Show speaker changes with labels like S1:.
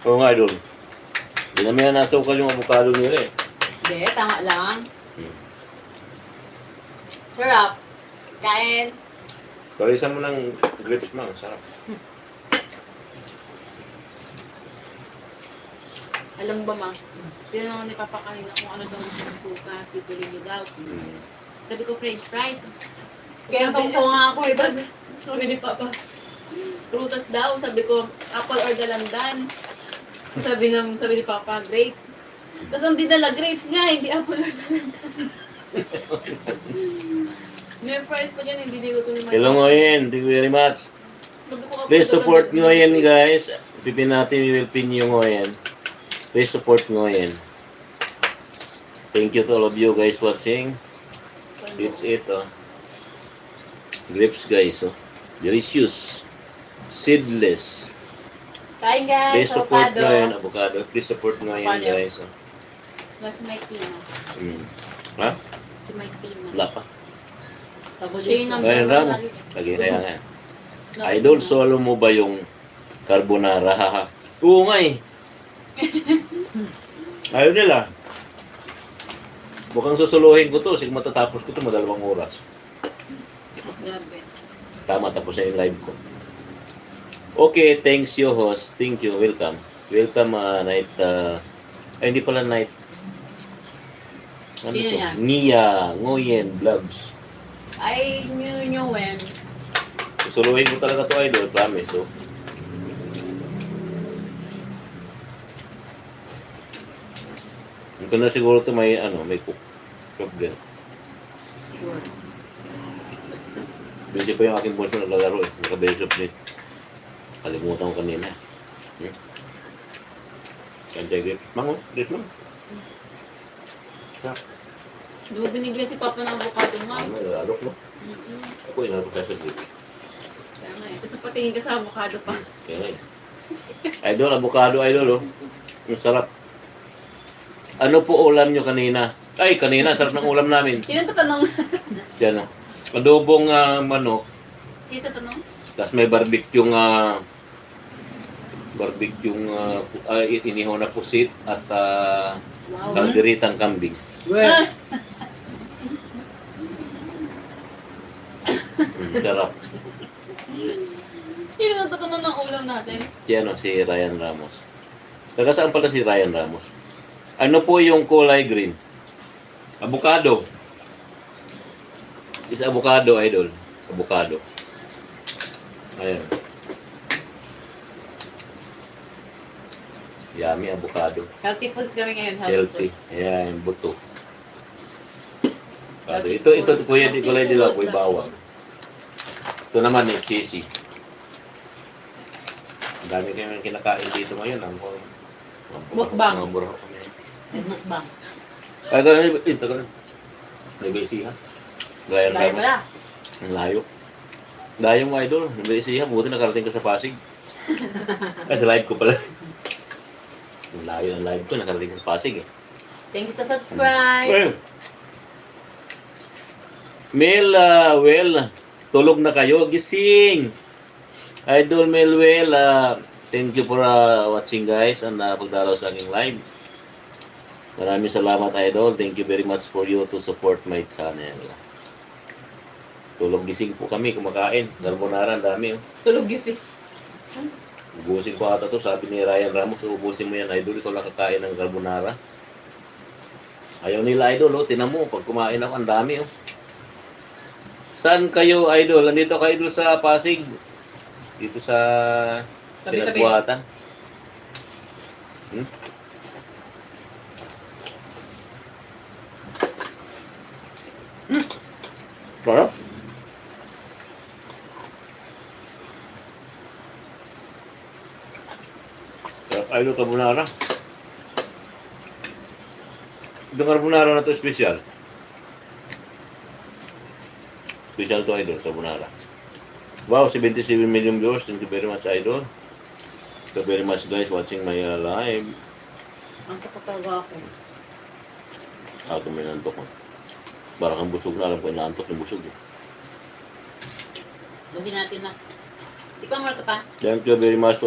S1: Oo nga, idol. Hindi namin na nasukal yung avocado nila eh.
S2: Hindi, tama lang.
S1: Hmm.
S2: Sarap. Kain.
S1: Parisan mo ng grapes man, sarap.
S3: Alam mo ba, ma? Tinanong ni Papa kanina kung ano daw yung bukas, pipili niyo daw.
S1: Hmm.
S3: Sabi ko, French fries.
S2: Kaya tungko nga ako eh.
S3: Sabi ni Papa, prutas daw. Sabi ko, apple or dalandan. Sabi ni Papa, grapes. Tapos ang dinala, grapes nga, hindi apple or dalandan. May fries pa dyan, hindi niluto ni Mike.
S1: Hello Ngoyen, thank you very much.
S3: Sabi ko, apple
S1: Please
S3: or
S1: support
S3: dalandan.
S1: Ngoyen guys. Pipin natin, we will pin yung Ngoyen. Please support Ngoyen. Thank you to all of you guys watching. It's it, oh. Grapes guys, oh. Delicious. Seedless.
S2: Kain guys.
S1: Please support
S2: Avocado.
S1: Ngoyen, avocado. Please support Ngoyen
S2: Avocado.
S1: guys, oh.
S3: Mas may tina.
S1: Ha?
S3: Si Mike Tina.
S1: Wala pa.
S3: Siya yung number
S1: Ngayon
S3: 1
S1: lang.
S3: lagi.
S1: Lagi kaya nga. Idol, solo mo ba yung carbonara? Haha. Oo nga eh. Ayaw nila. Mukhang susuluhin ko to. Sige matatapos ko to, madalawang oras.
S3: Grabe.
S1: Tama, tapos na yung live ko. Okay, thanks you host. Thank you, welcome. Welcome night. Ay, hindi pala night. Ano
S2: Sino
S1: to?
S2: yan?
S1: Nia Ngoyen Vlogs.
S2: Ay, nyo when.
S1: Susuluhin ko talaga to, idol. Promise, oh. Ito na siguro to may may cook. Cook din.
S2: Sure.
S1: Busy pa yung aking bunso naglalaro eh. Naka-base of net. Kalimutan ko kanina. Kantay grapes. Mango, grapes mo.
S3: Di ba binigyan si Papa ng avocado nga?
S1: Ano, nalalok mo.
S3: Mm-mm.
S1: Ako inalok tayo sa grapes.
S3: Kaya nga eh. Tapos patingin ka sa avocado pa.
S1: Kaya nga eh. Idol, avocado idol oh. Ang sarap. Ano po ulam nyo kanina? Ay, kanina, sarap ng ulam namin.
S3: Sino tatanong?
S1: Diyan oh. Adobong manok.
S3: Sino tatanong?
S1: Tapos may barbecue inihaw na pusit at
S3: Wow.
S1: kalderitang kambing.
S2: Well.
S1: Sarap.
S3: Sino tatanong ng ulam natin?
S1: Si Ryan Ramos. Taga saan pala si Ryan Ramos? Ano po yung kulay green? Avocado. Is avocado, idol. Avocado. Ayan. Yummy avocado.
S2: Healthy foods kami ngayon.
S1: Healthy. Ayan, buto. Ito kuya, di kulay dilaw, kuya bawang. Ito naman cheesy. Ang dami kayong kinakain dito ngayon.
S2: Mukbang.
S1: Kami.
S2: Mukbang.
S1: Ito ka na. Nabisihan. Gaya
S2: Layo
S1: naman.
S2: pala.
S1: Ang layo. Dayong idol. Nabisihan. Buti nakarating ko sa Pasig. Sa live ko pala. Ang layo ng live ko. Nakarating ko sa Pasig eh.
S2: Thank you sa subscribe.
S1: Well, Mel, tulog na kayo. Gising. Idol Melwell, thank you for watching guys and pagdalaw sa aking live. Maraming salamat idol. Thank you very much for you to support my channel. Tulog gising po kami kumakain. Carbonara, ang dami. Oh.
S2: Tulog gising.
S1: Ubusin ko ata to. Sabi ni Ryan Ramos, ubusin mo yan idol. Ito lang kakain ng carbonara. Ayaw nila idol. Oh. Tinan mo, pag kumain ako, ang dami. Oh. Saan kayo idol? Nandito kayo idol sa Pasig. Dito sa
S2: Tabi-tabi.
S1: pinagbuhatan. Sarap. Sarap idol carbonara. Itong carbonara na to special. Special to idol carbonara. Wow, 77 million viewers. Thank you very much, idol. Thank you very much, guys, watching my live.
S2: Ang kapatawa ako.
S1: Ako may nantok ko. Parang kang busog na. Alam ko, inaantok yung busog. Eh.
S2: Buhin natin na. Tikman mo na ito pa.
S1: Thank you very much.